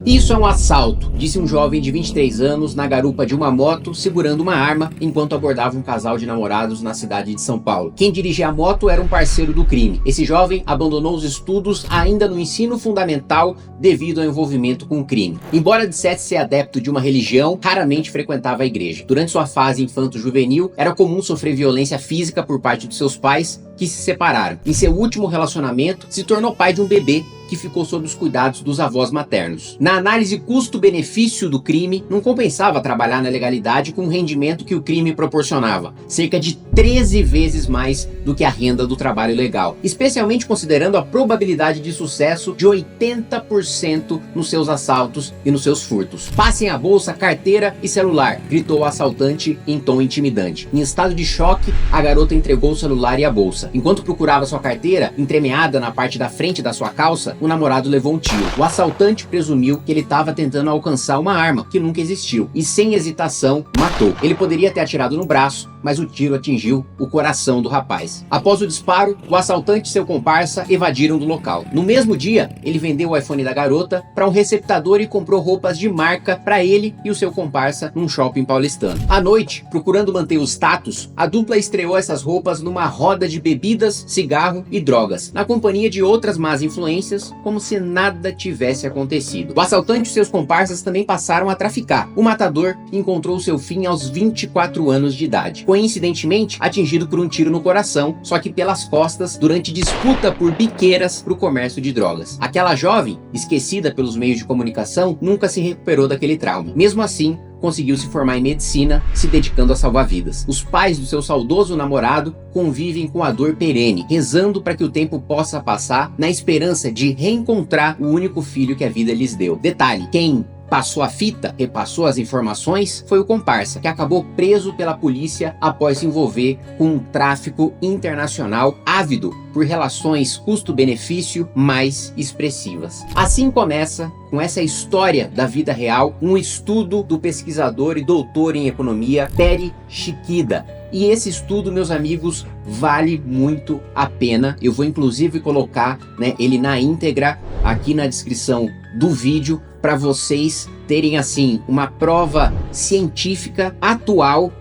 Isso é um assalto, disse um jovem de 23 anos na garupa de uma moto segurando uma arma enquanto abordava um casal de namorados na cidade de São Paulo. Quem dirigia a moto era um parceiro do crime. Esse jovem abandonou os estudos ainda no ensino fundamental devido ao envolvimento com o crime. Embora dissesse ser adepto de uma religião, raramente frequentava a igreja. Durante sua fase infanto-juvenil, era comum sofrer violência física por parte de seus pais, que se separaram. Em seu último relacionamento, se tornou pai de um bebê que ficou sob os cuidados dos avós maternos. Na análise custo-benefício do crime, não compensava trabalhar na legalidade com o rendimento que o crime proporcionava, cerca de 13 vezes mais do que a renda do trabalho legal, especialmente considerando a probabilidade de sucesso de 80% nos seus assaltos e nos seus furtos. Passem a bolsa, carteira e celular, gritou o assaltante em tom intimidante. Em estado de choque, a garota entregou o celular e a bolsa. Enquanto procurava sua carteira, entremeada na parte da frente da sua calça, o namorado levou um tiro. O assaltante presumiu que ele estava tentando alcançar uma arma que nunca existiu e, sem hesitação, matou. Ele poderia ter atirado no braço, mas o tiro atingiu o coração do rapaz. Após o disparo, o assaltante e seu comparsa evadiram do local. No mesmo dia, ele vendeu o iPhone da garota para um receptador e comprou roupas de marca para ele e o seu comparsa num shopping paulistano. À noite, procurando manter o status, a dupla estreou essas roupas numa roda de bebidas, cigarro e drogas, na companhia de outras más influências, como se nada tivesse acontecido. O assaltante e seus comparsas também passaram a traficar. O matador encontrou seu fim aos 24 anos de idade. Coincidentemente, atingido por um tiro no coração, só que pelas costas, durante disputa por biqueiras para o comércio de drogas. Aquela jovem, esquecida pelos meios de comunicação, nunca se recuperou daquele trauma. Mesmo assim, conseguiu se formar em medicina, se dedicando a salvar vidas. Os pais do seu saudoso namorado convivem com a dor perene, rezando para que o tempo possa passar, na esperança de reencontrar o único filho que a vida lhes deu. Detalhe, quem passou a fita, repassou as informações, foi o comparsa, que acabou preso pela polícia após se envolver com um tráfico internacional ávido por relações custo-benefício mais expressivas. Assim começa, com essa história da vida real, um estudo do pesquisador e doutor em economia Peri Shikkida. E esse estudo, meus amigos, vale muito a pena. Eu vou inclusive colocar, ele na íntegra aqui na descrição do vídeo, para vocês terem assim uma prova científica atual,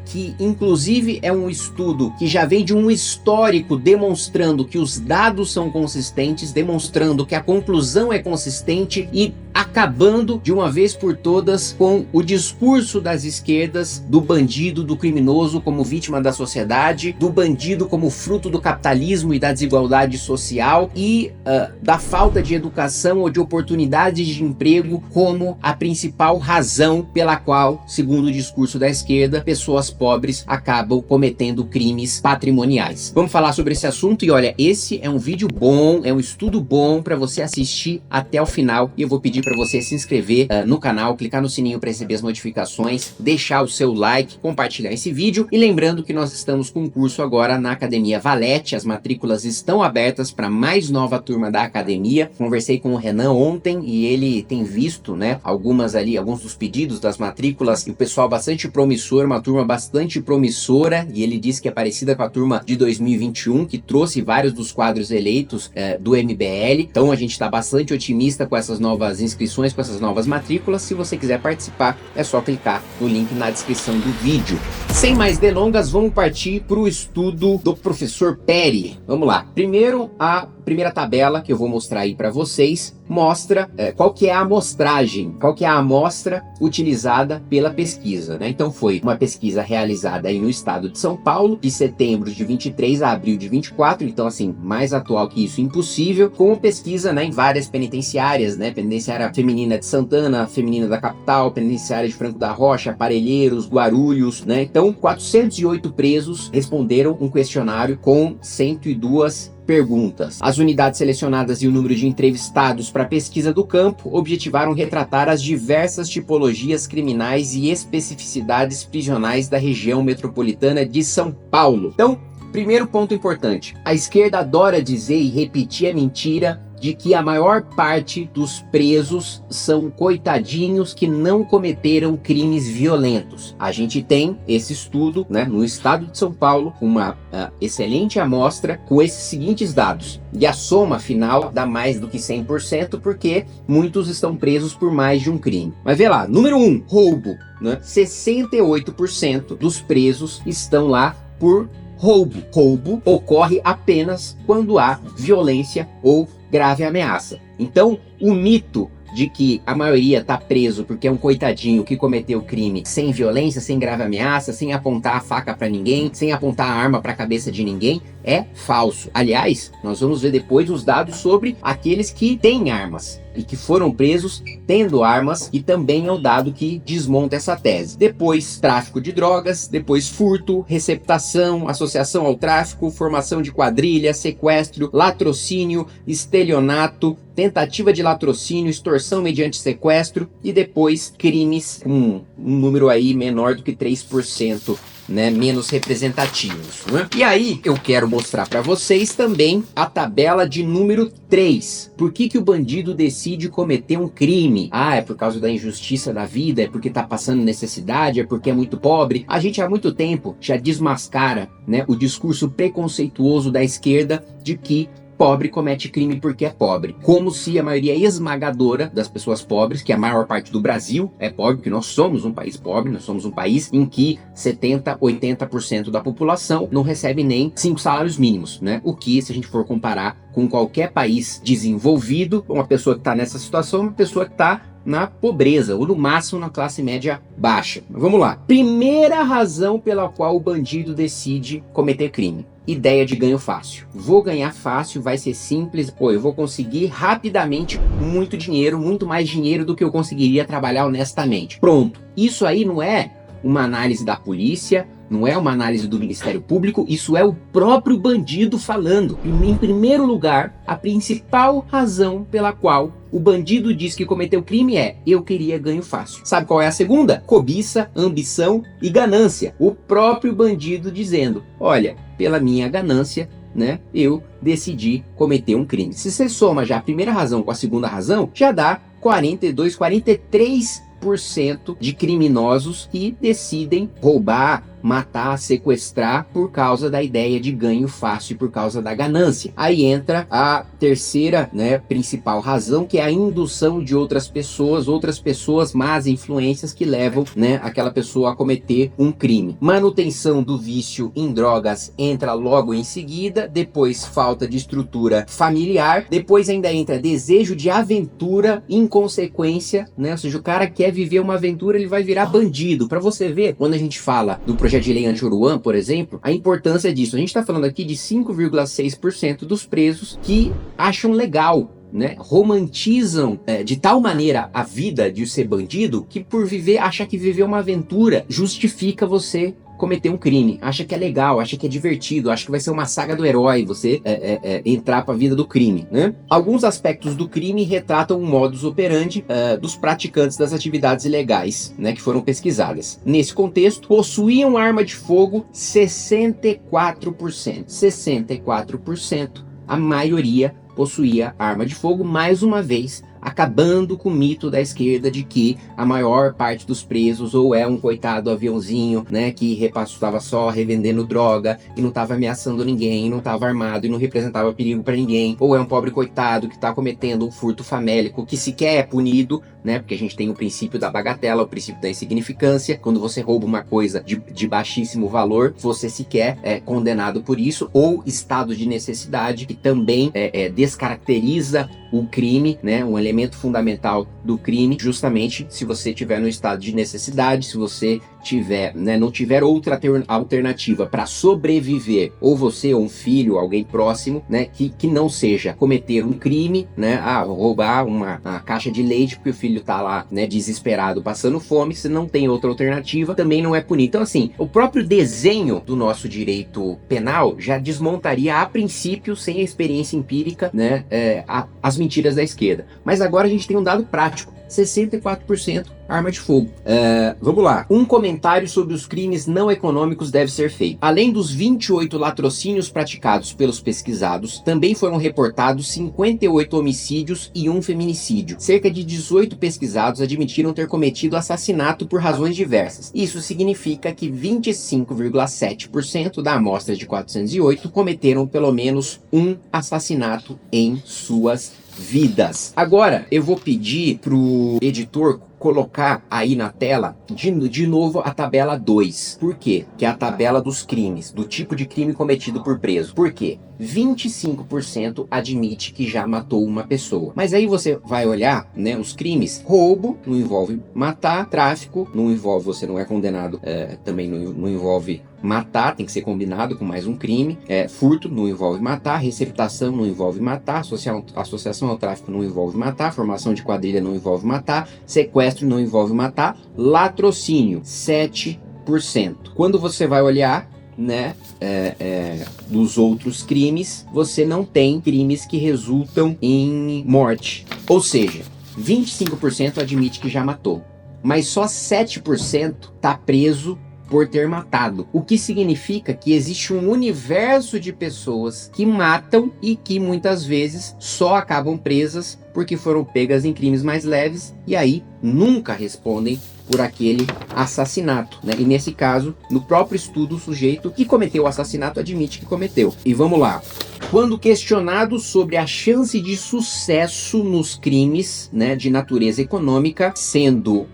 que inclusive é um estudo que já vem de um histórico demonstrando que os dados são consistentes, demonstrando que a conclusão é consistente e acabando de uma vez por todas com o discurso das esquerdas do bandido, do criminoso como vítima da sociedade, do bandido como fruto do capitalismo e da desigualdade social e da falta de educação ou de oportunidades de emprego como a principal razão pela qual, segundo o discurso da esquerda, pessoas pobres acabam cometendo crimes patrimoniais. Vamos falar sobre esse assunto e olha, esse é um vídeo bom, é um estudo bom para você assistir até o final e eu vou pedir para você se inscrever no canal, clicar no sininho para receber as notificações, deixar o seu like, compartilhar esse vídeo e lembrando que nós estamos com um curso agora na Academia Valete, as matrículas estão abertas para mais nova turma da academia. Conversei com o Renan ontem e ele tem visto, alguns dos pedidos das matrículas e o pessoal bastante promissor, uma turma bastante promissora e ele disse que é parecida com a turma de 2021, que trouxe vários dos quadros eleitos do MBL, então a gente está bastante otimista com essas novas inscrições, com essas novas matrículas. Se você quiser participar, é só clicar no link na descrição do vídeo. Sem mais delongas, vamos partir para o estudo do professor Peri. Vamos lá. Primeiro, a primeira tabela que eu vou mostrar aí para vocês mostra qual que é a amostragem, qual que é a amostra utilizada pela pesquisa, Então foi uma pesquisa realizada aí no estado de São Paulo, de setembro de 23 a abril de 24, então assim, mais atual que isso impossível, com pesquisa em várias penitenciárias, penitenciária feminina de Santana, feminina da capital, penitenciária de Franco da Rocha, Parelheiros, Guarulhos, Então 408 presos responderam um questionário com 102 perguntas. As unidades selecionadas e o número de entrevistados para a pesquisa do campo objetivaram retratar as diversas tipologias criminais e especificidades prisionais da região metropolitana de São Paulo. Então, primeiro ponto importante, a esquerda adora dizer e repetir a mentira de que a maior parte dos presos são coitadinhos que não cometeram crimes violentos. A gente tem esse estudo, né, no estado de São Paulo, uma excelente amostra com esses seguintes dados. E a soma final dá mais do que 100%, porque muitos estão presos por mais de um crime. Mas vê lá, número 1, roubo, né? 68% dos presos estão lá por roubo. Roubo ocorre apenas quando há violência ou grave ameaça. Então, o mito de que a maioria está preso porque é um coitadinho que cometeu crime sem violência, sem grave ameaça, sem apontar a faca para ninguém, sem apontar a arma para a cabeça de ninguém, é falso. Aliás, nós vamos ver depois os dados sobre aqueles que têm armas e que foram presos tendo armas, e também é o dado que desmonta essa tese. Depois, tráfico de drogas, depois furto, receptação, associação ao tráfico, formação de quadrilha, sequestro, latrocínio, estelionato, tentativa de latrocínio, extorsão mediante sequestro, e depois crimes com um número aí menor do que 3%. Né, menos representativos, né? E aí eu quero mostrar para vocês também a tabela de número 3. Por que que o bandido decide cometer um crime? Ah, é por causa da injustiça da vida, é porque tá passando necessidade, é porque é muito pobre. A gente há muito tempo já desmascara, né, o discurso preconceituoso da esquerda de que pobre comete crime porque é pobre, como se a maioria esmagadora das pessoas pobres, que a maior parte do Brasil é pobre, porque nós somos um país pobre, nós somos um país em que 70, 80% da população não recebe nem 5 salários mínimos, né? O que, se a gente for comparar com qualquer país desenvolvido, uma pessoa que está nessa situação é uma pessoa que está na pobreza, ou no máximo na classe média baixa. Mas vamos lá. Primeira razão pela qual o bandido decide cometer crime: ideia de ganho fácil. Vou ganhar fácil, vai ser simples, pô, eu vou conseguir rapidamente muito dinheiro, muito mais dinheiro do que eu conseguiria trabalhar honestamente. Pronto. Isso aí não é uma análise da polícia, não é uma análise do Ministério Público, isso é o próprio bandido falando. Em primeiro lugar, a principal razão pela qual o bandido diz que cometeu crime é: eu queria ganho fácil. Sabe qual é a segunda? Cobiça, ambição e ganância. O próprio bandido dizendo: olha, pela minha ganância, né, eu decidi cometer um crime. Se você soma já a primeira razão com a segunda razão, já dá 42, 43% de criminosos que decidem roubar, matar, sequestrar por causa da ideia de ganho fácil, por causa da ganância. Aí entra a terceira, né, principal razão, que é a indução de outras pessoas, más influências que levam, né, aquela pessoa a cometer um crime. Manutenção do vício em drogas entra logo em seguida, depois falta de estrutura familiar, depois ainda entra desejo de aventura, inconsequência, né, ou seja, o cara quer viver uma aventura, ele vai virar bandido. Para você ver, quando a gente fala do projeto de lei anti-Oruan, por exemplo, a importância disso. A gente está falando aqui de 5,6% dos presos que acham legal, né, romantizam de tal maneira a vida de ser bandido, que por viver, acha que viver uma aventura justifica você cometer um crime, acha que é legal, acha que é divertido, acha que vai ser uma saga do herói você entrar para a vida do crime, né? Alguns aspectos do crime retratam o modus operandi dos praticantes das atividades ilegais, né, que foram pesquisadas. Nesse contexto, possuíam arma de fogo 64%. 64%, a maioria possuía arma de fogo, mais uma vez acabando com o mito da esquerda de que a maior parte dos presos ou é um coitado aviãozinho, né, que estava só revendendo droga e não estava ameaçando ninguém, não estava armado e não representava perigo para ninguém, ou é um pobre coitado que está cometendo um furto famélico que sequer é punido, né, porque a gente tem o princípio da bagatela, o princípio da insignificância. Quando você rouba uma coisa de baixíssimo valor, você sequer é condenado por isso, ou estado de necessidade, que também descaracteriza o crime, né, um elemento fundamental do crime, justamente se você estiver no estado de necessidade, se você tiver, né, não tiver outra alternativa para sobreviver, ou você ou um filho, alguém próximo, né, que não seja cometer um crime, né, roubar uma caixa de leite porque o filho tá lá, né, desesperado, passando fome, se não tem outra alternativa, também não é punido. Então, assim, o próprio desenho do nosso direito penal já desmontaria a princípio, sem a experiência empírica, né, as mentiras da esquerda. Mas agora a gente tem um dado prático. 64% arma de fogo. Vamos lá. Um comentário sobre os crimes não econômicos deve ser feito. Além dos 28 latrocínios praticados pelos pesquisados, também foram reportados 58 homicídios e um feminicídio. Cerca de 18 pesquisados admitiram ter cometido assassinato por razões diversas. Isso significa que 25,7% da amostra de 408 cometeram pelo menos um assassinato em suas vidas. Agora, eu vou pedir pro editor colocar aí na tela de novo a tabela 2. Por quê? Que é a tabela dos crimes, do tipo de crime cometido por preso. Por quê? 25% admite que já matou uma pessoa. Mas aí você vai olhar, né, os crimes. Roubo não envolve matar, tráfico não envolve, você não é condenado, também não envolve matar, tem que ser combinado com mais um crime. Furto não envolve matar, receptação não envolve matar, associação ao tráfico não envolve matar, formação de quadrilha não envolve matar, sequestro não envolve matar, latrocínio 7%. Quando você vai olhar, né, dos outros crimes, você não tem crimes que resultam em morte. Ou seja, 25% admite que já matou, mas só 7% está preso por ter matado. O que significa que existe um universo de pessoas que matam e que muitas vezes só acabam presas porque foram pegas em crimes mais leves e aí nunca respondem por aquele assassinato, né? E nesse caso, no próprio estudo, o sujeito que cometeu o assassinato admite que cometeu. E vamos lá. Quando questionado sobre a chance de sucesso nos crimes, né, de natureza econômica, sendo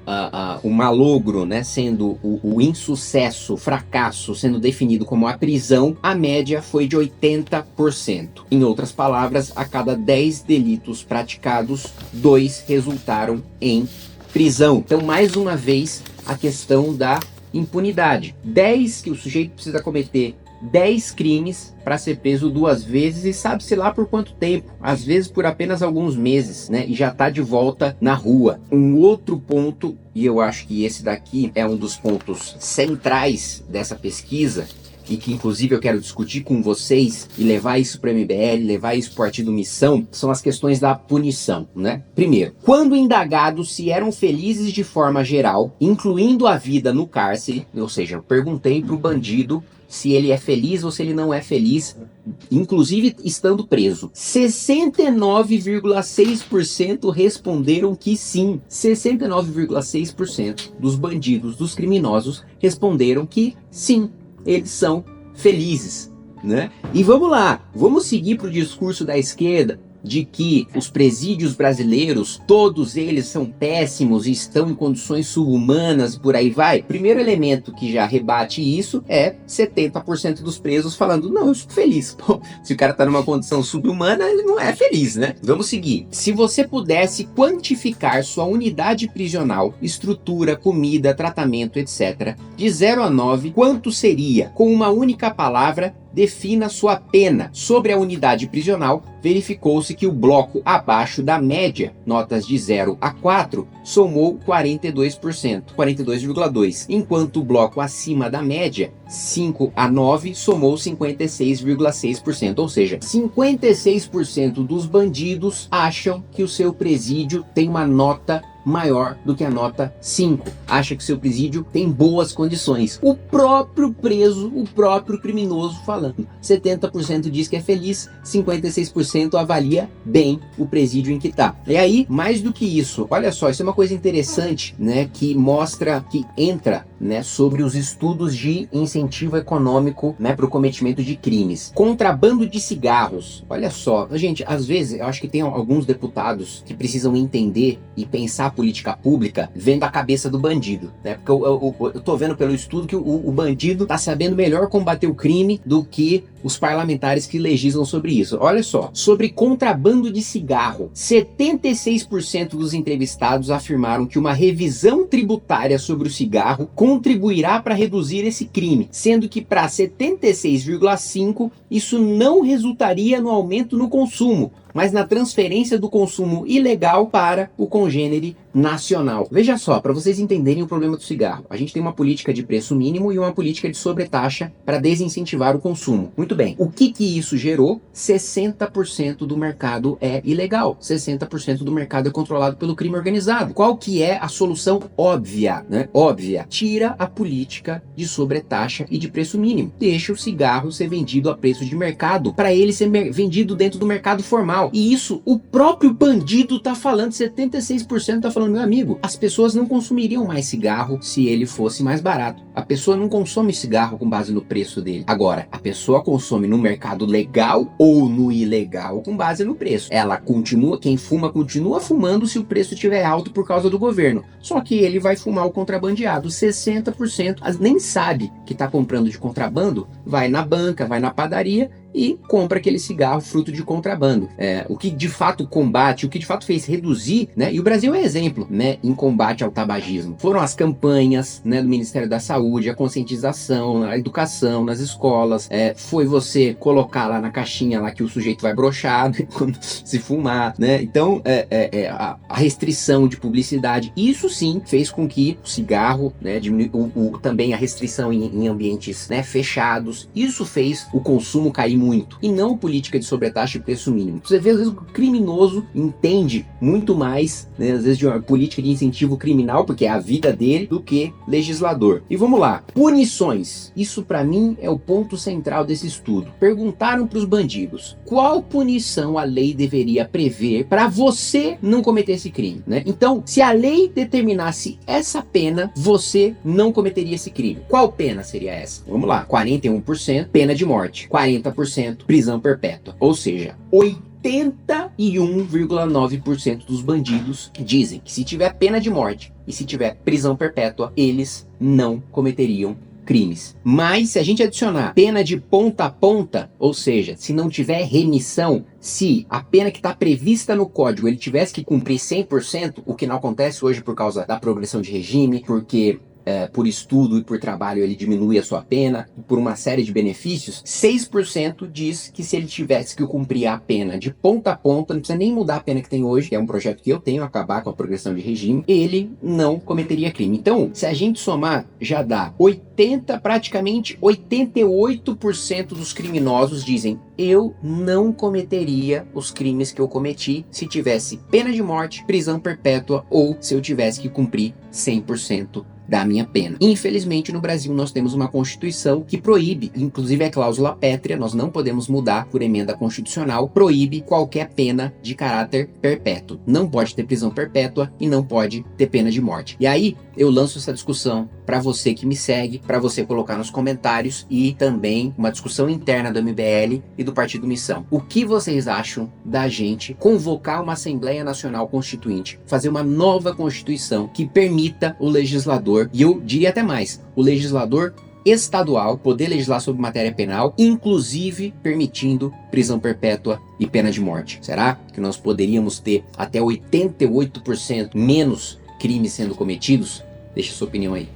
o malogro, né, sendo o insucesso, o fracasso, sendo definido como a prisão, a média foi de 80%. Em outras palavras, a cada 10 delitos praticados, 2 resultaram em prisão. Então, mais uma vez, a questão da impunidade. 10 que o sujeito precisa cometer 10 crimes para ser preso 2 vezes e sabe-se lá por quanto tempo, às vezes por apenas alguns meses, né? E já tá de volta na rua. Um outro ponto, e eu acho que esse daqui é um dos pontos centrais dessa pesquisa, e que inclusive eu quero discutir com vocês e levar isso para o MBL, levar isso para o Partido Missão, são as questões da punição, né? Primeiro, quando indagados se eram felizes de forma geral, incluindo a vida no cárcere, ou seja, eu perguntei para o bandido se ele é feliz ou se ele não é feliz, inclusive estando preso. 69,6% responderam que sim. 69,6% dos bandidos, dos criminosos, responderam que sim, eles são felizes, né? E vamos lá, vamos seguir para o discurso da esquerda de que os presídios brasileiros, todos eles são péssimos e estão em condições subhumanas e por aí vai. Primeiro elemento que já rebate isso é 70% dos presos falando, não, eu sou feliz. Pô, se o cara tá numa condição subhumana, ele não é feliz, né? Vamos seguir. Se você pudesse quantificar sua unidade prisional, estrutura, comida, tratamento, etc., de 0 a 9, quanto seria? Com uma única palavra, defina sua pena. Sobre a unidade prisional, verificou-se que o bloco abaixo da média, notas de 0 a 4, somou 42%, 42,2%, enquanto o bloco acima da média, 5 a 9, somou 56,6%, ou seja, 56% dos bandidos acham que o seu presídio tem uma nota maior do que a nota 5. Acha que seu presídio tem boas condições. O próprio preso, o próprio criminoso falando. 70% diz que é feliz, 56% avalia bem o presídio em que está. E aí, mais do que isso, olha só, isso é uma coisa interessante, né, que mostra, que entra, né, sobre os estudos de incentivo econômico, né, para o cometimento de crimes. Contrabando de cigarros. Olha só, gente, às vezes eu acho que tem alguns deputados que precisam entender e pensar política pública vendo a cabeça do bandido, né? Porque eu tô vendo pelo estudo que o bandido tá sabendo melhor combater o crime do que os parlamentares que legislam sobre isso. Olha só, sobre contrabando de cigarro, 76% dos entrevistados afirmaram que uma revisão tributária sobre o cigarro contribuirá para reduzir esse crime, sendo que para 76,5% isso não resultaria no aumento no consumo, mas na transferência do consumo ilegal para o congênere nacional. Veja só, para vocês entenderem o problema do cigarro. A gente tem uma política de preço mínimo e uma política de sobretaxa para desincentivar o consumo. Muito bem. O que isso gerou? 60% do mercado é ilegal. 60% do mercado é controlado pelo crime organizado. Qual que é a solução óbvia, né? Óbvia. Tira a política de sobretaxa e de preço mínimo. Deixa o cigarro ser vendido a preço de mercado para ele ser vendido dentro do mercado formal. E isso o próprio bandido tá falando. 76% tá falando, meu amigo, as pessoas não consumiriam mais cigarro se ele fosse mais barato. A pessoa não consome cigarro com base no preço dele. Agora, a pessoa consome no mercado legal ou no ilegal com base no preço. Ela continua, quem fuma continua fumando se o preço estiver alto por causa do governo. Só que ele vai fumar o contrabandeado. 60% nem sabe que tá comprando de contrabando, vai na banca, vai na padaria e compra aquele cigarro fruto de contrabando. O que de fato combate, o que de fato fez reduzir, né? E o Brasil é exemplo, né, em combate ao tabagismo. Foram as campanhas, né, do Ministério da Saúde, a conscientização, a educação nas escolas, foi você colocar lá na caixinha lá que o sujeito vai broxar quando se fumar, né? Então, a restrição de publicidade, isso sim fez com que o cigarro, né, também a restrição em ambientes, né, fechados, isso fez o consumo cair muito, e não política de sobretaxa e preço mínimo. Você vê, às vezes, o criminoso entende muito mais, né, às vezes, de uma política de incentivo criminal, porque é a vida dele, do que legislador. E vamos lá, punições. Isso para mim é o ponto central desse estudo. Perguntaram para os bandidos, qual punição a lei deveria prever para você não cometer esse crime, né? Então, se a lei determinasse essa pena, você não cometeria esse crime. Qual pena seria essa? Vamos lá, 41% pena de morte, 40% prisão perpétua, ou seja, 81,9% dos bandidos dizem que se tiver pena de morte e se tiver prisão perpétua, eles não cometeriam crimes. Mas se a gente adicionar pena de ponta a ponta, ou seja, se não tiver remissão, se a pena que está prevista no código ele tivesse que cumprir 100%, o que não acontece hoje por causa da progressão de regime, porque por estudo e por trabalho ele diminui a sua pena, por uma série de benefícios, 6% diz que se ele tivesse que cumprir a pena de ponta a ponta, não precisa nem mudar a pena que tem hoje, que é um projeto que eu tenho, acabar com a progressão de regime, ele não cometeria crime. Então, se a gente somar, já dá praticamente 88% dos criminosos dizem, eu não cometeria os crimes que eu cometi se tivesse pena de morte, prisão perpétua ou se eu tivesse que cumprir 100% da minha pena. Infelizmente, no Brasil, nós temos uma Constituição que proíbe, inclusive a cláusula pétrea, nós não podemos mudar por emenda constitucional, proíbe qualquer pena de caráter perpétuo. Não pode ter prisão perpétua e não pode ter pena de morte. E aí, eu lanço essa discussão para você que me segue, para você colocar nos comentários e também uma discussão interna do MBL e do Partido Missão. O que vocês acham da gente convocar uma Assembleia Nacional Constituinte, fazer uma nova Constituição que permita o legislador, e eu diria até mais, o legislador estadual poder legislar sobre matéria penal, inclusive permitindo prisão perpétua e pena de morte? Será que nós poderíamos ter até 88% menos crimes sendo cometidos? Deixa sua opinião aí.